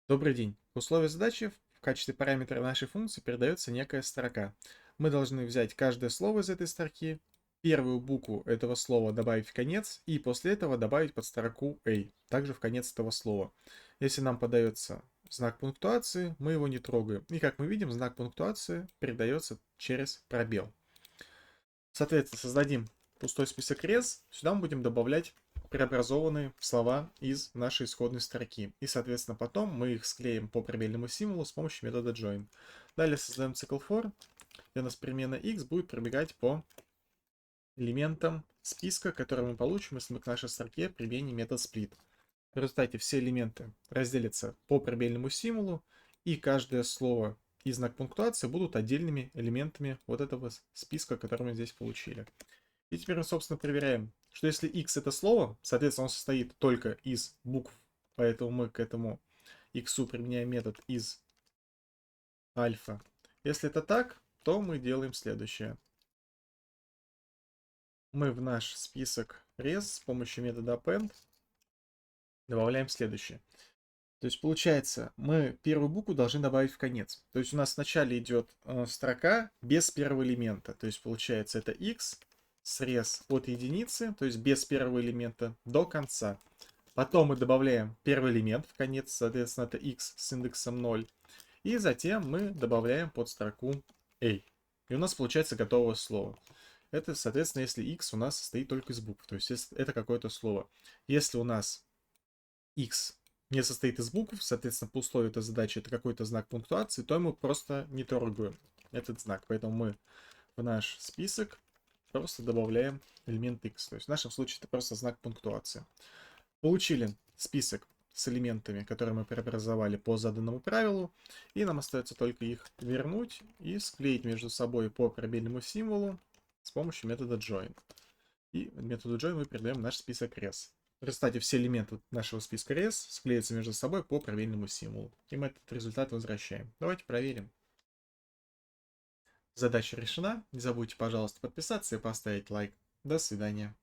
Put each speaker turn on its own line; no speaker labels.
Добрый день. В условии задачи в качестве параметра нашей функции передается некая строка. Мы должны взять каждое слово из этой строки, первую букву этого слова добавить в конец и после этого добавить под строку A, также в конец этого слова. Если нам подается знак пунктуации, мы его не трогаем. И как мы видим, знак пунктуации передается через пробел. Соответственно, создадим пустой список res. Сюда мы будем добавлять преобразованные слова из нашей исходной строки. И, соответственно, потом мы их склеим по пробельному символу с помощью метода join. Далее создаем цикл for, где у нас переменная x будет пробегать по элементам списка, который мы получим, если мы к нашей строке применим метод split. В результате все элементы разделятся по пробельному символу, и каждое слово и знак пунктуации будут отдельными элементами вот этого списка, который мы здесь получили. И теперь мы, собственно, проверяем, что если x это слово, соответственно, он состоит только из букв, поэтому мы к этому x применяем метод из альфа. Если это так, то мы делаем следующее. Мы в наш список res с помощью метода append добавляем следующее. То есть получается, мы первую букву должны добавить в конец. То есть у нас вначале идет строка без первого элемента. То есть получается это x срез от единицы, то есть без первого элемента до конца. Потом мы добавляем первый элемент в конец, соответственно это x с индексом 0. И затем мы добавляем под строку a. И у нас получается готовое слово. Это, соответственно, если x у нас состоит только из букв. То есть это какое-то слово. Если у нас x не состоит из букв, соответственно, по условию этой задачи это какой-то знак пунктуации, то мы просто не трогаем этот знак. Поэтому мы в наш список просто добавляем элемент x. То есть в нашем случае это просто знак пунктуации. Получили список с элементами, которые мы преобразовали по заданному правилу, и нам остается только их вернуть и склеить между собой по пробельному символу с помощью метода join. И методу join мы передаем наш список res. В результате все элементы нашего списка res склеятся между собой по пробельному символу. И мы этот результат возвращаем. Давайте проверим. Задача решена. Не забудьте, пожалуйста, подписаться и поставить лайк. До свидания.